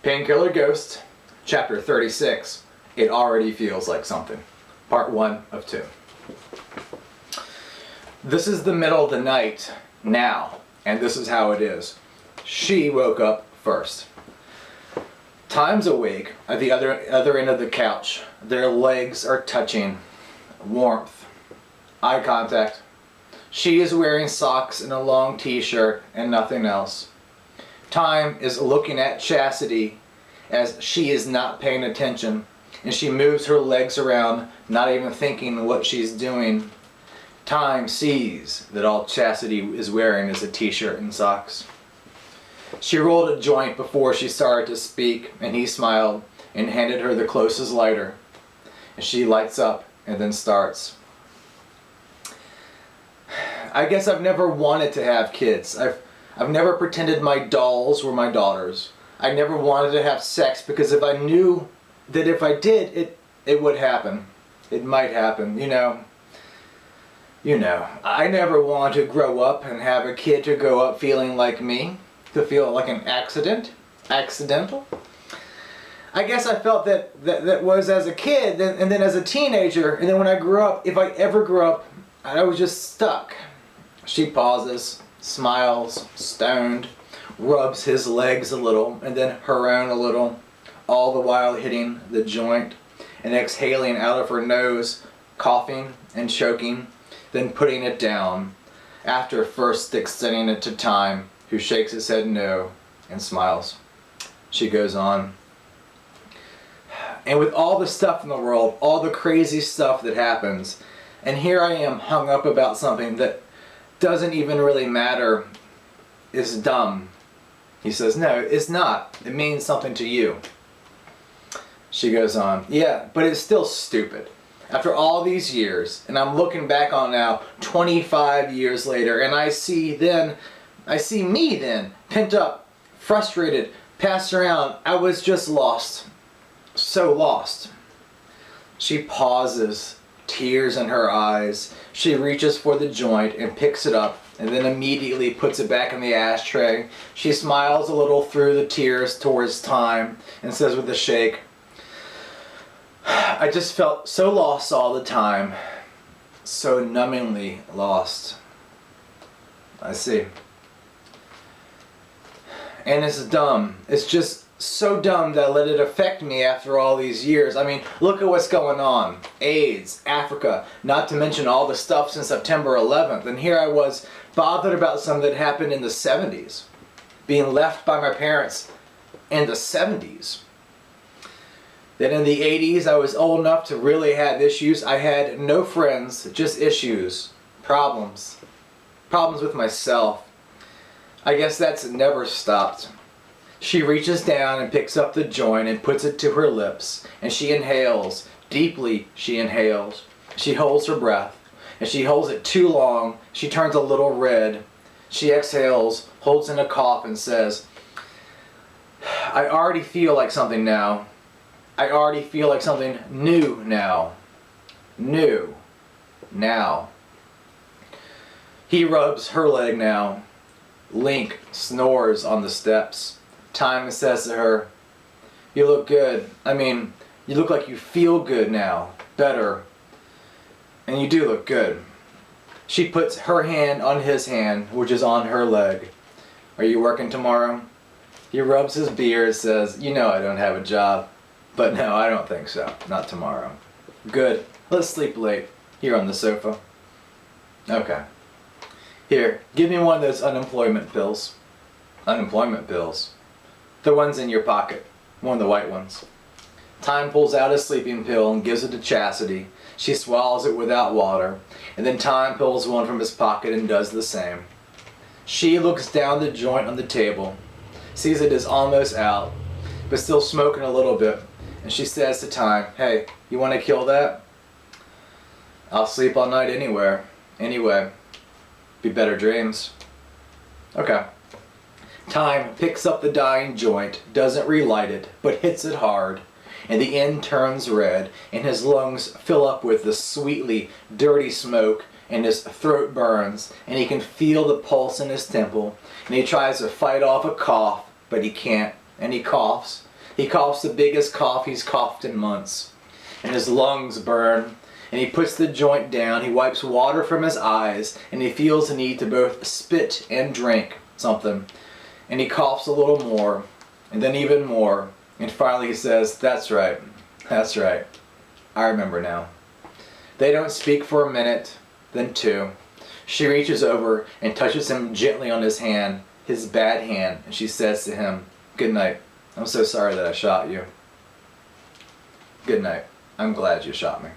Painkiller Ghosts, Chapter 36, It Already Feels Like Something, Part 1 of 2. This is the middle of the night now, and this is how it is. She woke up first. Time's awake at the other end of the couch. Their legs are touching. Warmth. Eye contact. She is wearing socks and a long t-shirt and nothing else. Time is looking at Chastity as she is not paying attention, and she moves her legs around, not even thinking what she's doing. Time sees that all Chastity is wearing is a t-shirt and socks. She rolled a joint before she started to speak, and he smiled and handed her the closest lighter. And she lights up and then starts. I guess I've never wanted to have kids. I've never pretended my dolls were my daughters. I never wanted to have sex because if I knew that if I did, it would happen. It might happen, you know. I never wanted to grow up and have a kid to grow up feeling like me, to feel like an accidental. I guess I felt that was as a kid, and then as a teenager, and then when I grew up, if I ever grew up, I was just stuck. She pauses, smiles, stoned, rubs his legs a little, and then her own a little, all the while hitting the joint and exhaling out of her nose, coughing and choking, then putting it down, after first extending it to Time, who shakes his head no and smiles. She goes on. And with all the stuff in the world, all the crazy stuff that happens, and here I am hung up about something that doesn't even really matter, is dumb. He says, no, it's not. It means something to you. She goes on, yeah, but it's still stupid. After all these years, and I'm looking back on now, 25 years later, and I see me then, pent up, frustrated, passed around. I was just lost. So lost. She pauses, tears in her eyes. She reaches for the joint and picks it up and then immediately puts it back in the ashtray. She smiles a little through the tears towards Time and says with a shake, I just felt so lost all the time. So numbingly lost. I see. And it's dumb. It's just so dumb that I let it affect me after all these years. I mean, look at what's going on. AIDS, Africa, not to mention all the stuff since September 11th. And here I was bothered about something that happened in the 70s. Being left by my parents in the 70s. Then in the 80s, I was old enough to really have issues. I had no friends, just issues, problems with myself. I guess that's never stopped. She reaches down and picks up the joint and puts it to her lips, and she inhales. Deeply she inhales. She holds her breath, and she holds it too long. She turns a little red. She exhales, holds in a cough, and says, I already feel like something now. I already feel like something new now. New. Now. He rubs her leg now. Link snores on the steps. Time says to her, you look good. I mean, you look like you feel good now. Better. And you do look good. She puts her hand on his hand, which is on her leg. Are you working tomorrow? He rubs his beard, says, you know I don't have a job. But no, I don't think so. Not tomorrow. Good. Let's sleep late. Here on the sofa. Okay. Here, give me one of those unemployment pills. Unemployment pills? The ones in your pocket. One of the white ones. Time pulls out a sleeping pill and gives it to Chastity. She swallows it without water. And then Time pulls one from his pocket and does the same. She looks down the joint on the table. Sees it is almost out. But still smoking a little bit. And she says to Time, hey, you want to kill that? I'll sleep all night anywhere. Anyway. Be better dreams. Okay. Time picks up the dying joint, doesn't relight it, but hits it hard, and the end turns red, and his lungs fill up with the sweetly dirty smoke, and his throat burns, and he can feel the pulse in his temple, and he tries to fight off a cough, but he can't, and he coughs, He coughs the biggest cough he's coughed in months. And his lungs burn. And he puts the joint down. He wipes water from his eyes. And he feels the need to both spit and drink something. And he coughs a little more. And then even more. And finally he says, "That's right. That's right. I remember now." They don't speak for a minute, then two. She reaches over and touches him gently on his hand, his bad hand, and she says to him, "Good night. I'm so sorry that I shot you." "Good night. I'm glad you shot me."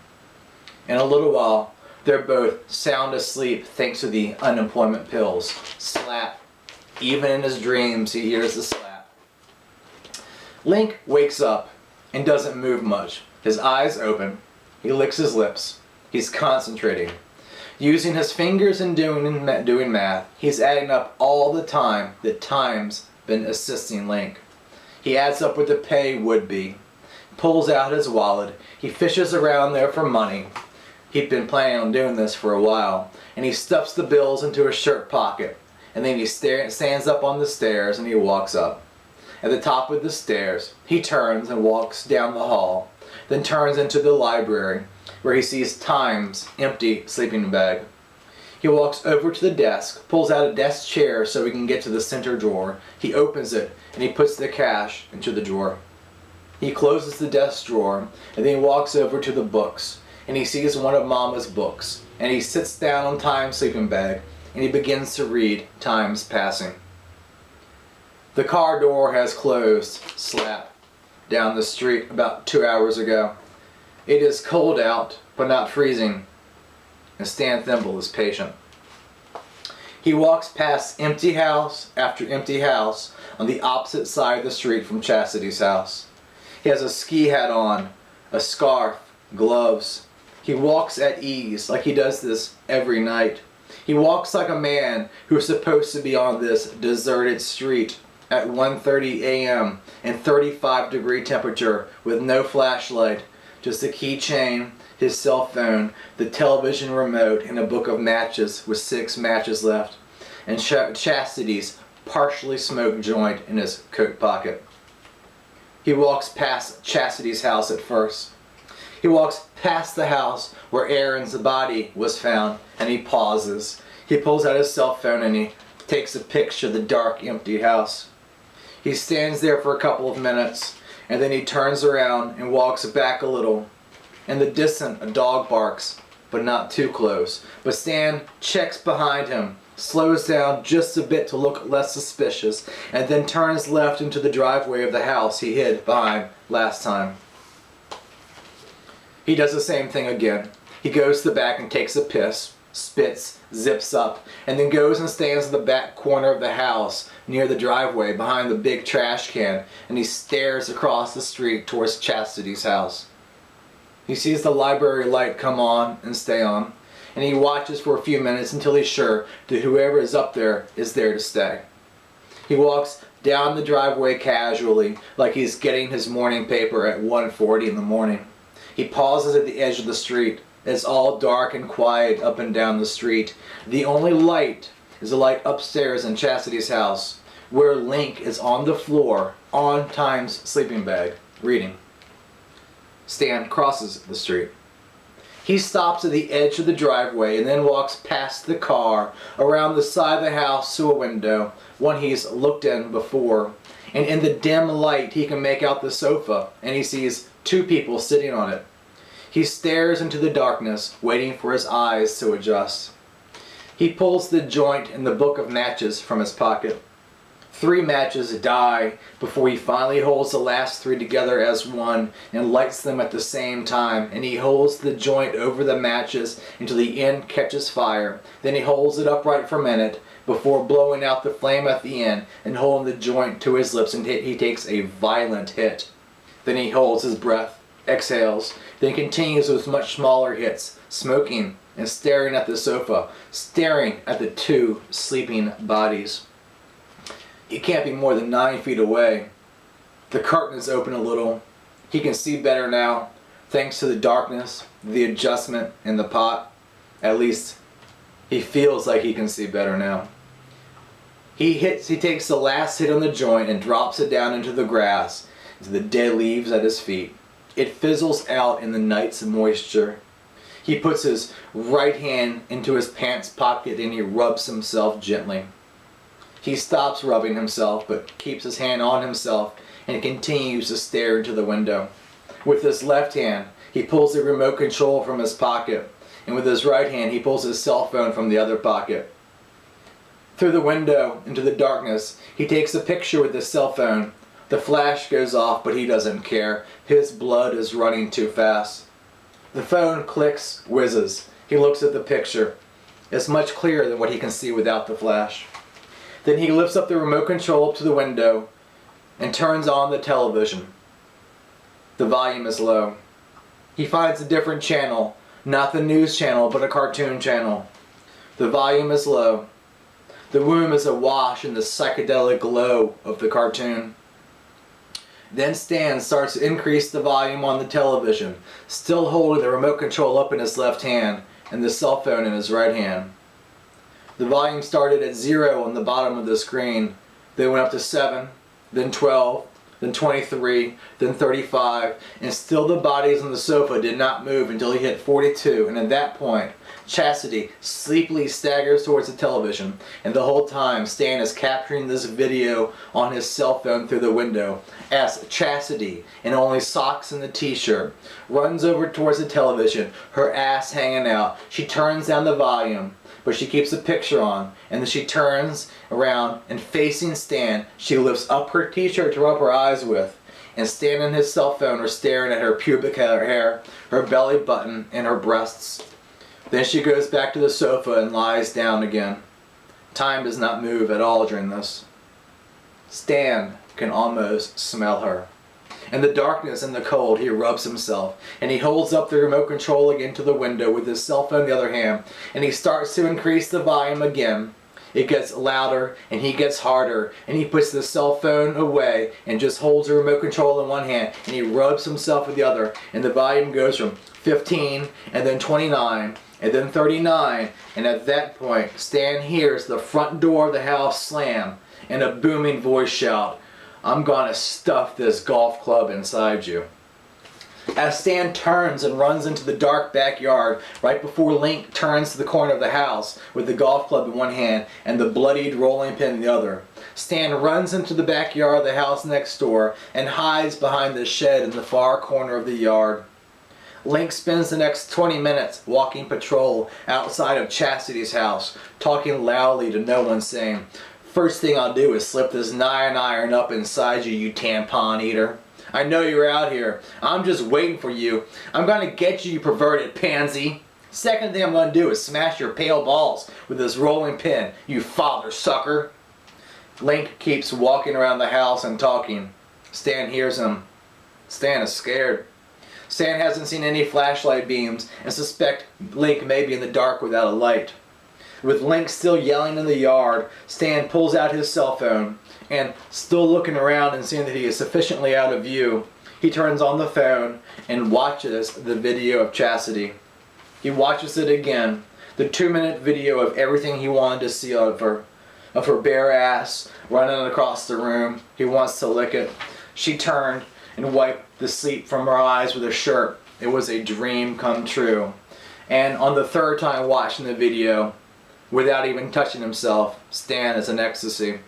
In a little while, they're both sound asleep thanks to the unemployment pills. Slap. Even in his dreams, he hears the slap. Link wakes up and doesn't move much. His eyes open. He licks his lips. He's concentrating. Using his fingers and doing math, he's adding up all the time that Time's been assisting Link. He adds up what the pay would be. Pulls out his wallet. He fishes around there for money. He'd been planning on doing this for a while. And he stuffs the bills into his shirt pocket. And then he stands up on the stairs and he walks up. At the top of the stairs, he turns and walks down the hall. Then turns into the library, where he sees Time's empty sleeping bag. He walks over to the desk, pulls out a desk chair so he can get to the center drawer. He opens it, and he puts the cash into the drawer. He closes the desk drawer, and then he walks over to the books, and he sees one of Mama's books, and he sits down on Time's sleeping bag, and he begins to read Time's passing. The car door has closed, slap, down the street about 2 hours ago. It is cold out, but not freezing, and Stan Thimble is patient. He walks past empty house after empty house on the opposite side of the street from Chastity's house. He has a ski hat on, a scarf, gloves. He walks at ease, like he does this every night. He walks like a man who is supposed to be on this deserted street at 1:30 a.m. and 35-degree temperature with no flashlight, just a keychain, his cell phone, the television remote, and a book of matches with 6 matches left, and Chastity's partially smoked joint in his coat pocket. He walks past Chastity's house at first. He walks past the house where Aaron's body was found, and he pauses. He pulls out his cell phone and he takes a picture of the dark, empty house. He stands there for a couple of minutes, and then he turns around and walks back a little. In the distance, a dog barks, but not too close. But Stan checks behind him, slows down just a bit to look less suspicious, and then turns left into the driveway of the house he hid behind last time. He does the same thing again. He goes to the back and takes a piss, spits, zips up, and then goes and stands in the back corner of the house near the driveway behind the big trash can, and he stares across the street towards Chastity's house. He sees the library light come on and stay on, and he watches for a few minutes until he's sure that whoever is up there is there to stay. He walks down the driveway casually, like he's getting his morning paper at 1:40 in the morning. He pauses at the edge of the street. It's all dark and quiet up and down the street. The only light is a light upstairs in Chastity's house, where Link is on the floor, on Time's sleeping bag, reading. Stan crosses the street. He stops at the edge of the driveway and then walks past the car, around the side of the house to a window, one he's looked in before. And in the dim light he can make out the sofa, and he sees 2 people sitting on it. He stares into the darkness, waiting for his eyes to adjust. He pulls the joint and the book of matches from his pocket. 3 matches die before he finally holds the last 3 together as one and lights them at the same time, and he holds the joint over the matches until the end catches fire. Then he holds it upright for a minute before blowing out the flame at the end and holding the joint to his lips, and he takes a violent hit. Then he holds his breath, exhales, then continues with much smaller hits, smoking and staring at the sofa, staring at the 2 sleeping bodies. He can't be more than 9 feet away. The curtain is open a little. He can see better now, thanks to the darkness, the adjustment, and the pot. At least, he feels like he can see better now. He takes the last hit on the joint and drops it down into the grass. into the dead leaves at his feet. It fizzles out in the night's moisture. He puts his right hand into his pants pocket and he rubs himself gently. He stops rubbing himself but keeps his hand on himself and continues to stare into the window. With his left hand, he pulls the remote control from his pocket, and with his right hand, he pulls his cell phone from the other pocket. Through the window, into the darkness, he takes a picture with his cell phone. The flash goes off, but he doesn't care. His blood is running too fast. The phone clicks, whizzes. He looks at the picture. It's much clearer than what he can see without the flash. Then he lifts up the remote control up to the window and turns on the television. The volume is low. He finds a different channel, not the news channel, but a cartoon channel. The volume is low. The room is awash in the psychedelic glow of the cartoon. Then Stan starts to increase the volume on the television, still holding the remote control up in his left hand and the cell phone in his right hand. The volume started at 0 on the bottom of the screen, then went up to 7, then 12, then 23, then 35, and still the bodies on the sofa did not move until he hit 42, and at that point, Chastity sleepily staggers towards the television, and the whole time Stan is capturing this video on his cell phone through the window as Chastity, in only socks and a t-shirt, runs over towards the television, her ass hanging out. She turns down the volume, but she keeps the picture on, and then she turns around and facing Stan, she lifts up her t-shirt to rub her eyes with, and Stan and his cell phone are staring at her pubic hair, her belly button, and her breasts. Then she goes back to the sofa and lies down again. Time does not move at all during this. Stan can almost smell her. In the darkness and the cold, he rubs himself, and he holds up the remote control again to the window with his cell phone in the other hand, and he starts to increase the volume again. It gets louder, and he gets harder, and he puts the cell phone away and just holds the remote control in one hand, and he rubs himself with the other, and the volume goes from 15, and then 29, and then 39, and at that point, Stan hears the front door of the house slam, and a booming voice shout, "I'm gonna stuff this golf club inside you." As Stan turns and runs into the dark backyard, right before Link turns to the corner of the house with the golf club in one hand and the bloodied rolling pin in the other, Stan runs into the backyard of the house next door and hides behind the shed in the far corner of the yard. Link spends the next 20 minutes walking patrol outside of Chastity's house, talking loudly to no one, saying, "First thing I'll do is slip this 9-iron up inside you, you tampon eater. I know you're out here. I'm just waiting for you. I'm gonna get you, you perverted pansy. Second thing I'm gonna do is smash your pale balls with this rolling pin, you father sucker." Link keeps walking around the house and talking. Stan hears him. Stan is scared. Stan hasn't seen any flashlight beams and suspect Link may be in the dark without a light. With Link still yelling in the yard, Stan pulls out his cell phone and, still looking around and seeing that he is sufficiently out of view, he turns on the phone and watches the video of Chastity. He watches it again, the 2-minute video of everything he wanted to see of her bare ass running across the room. He wants to lick it. She turned and wiped the sleep from her eyes with her shirt. It was a dream come true. And on the third time watching the video, without even touching himself, Stan is in ecstasy.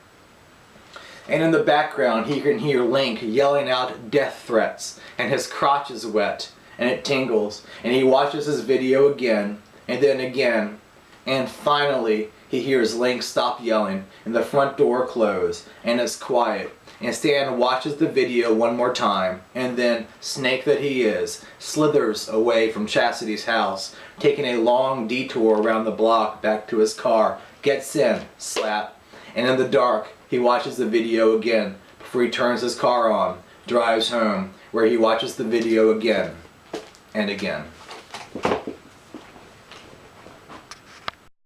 And in the background, he can hear Link yelling out death threats, and his crotch is wet, and it tingles, and he watches his video again, and then again, and finally, he hears Link stop yelling, and the front door close, and it's quiet, and Stan watches the video one more time, and then, snake that he is, slithers away from Chastity's house, taking a long detour around the block back to his car, gets in, slap, and in the dark, he watches the video again before he turns his car on, drives home, where he watches the video again and again.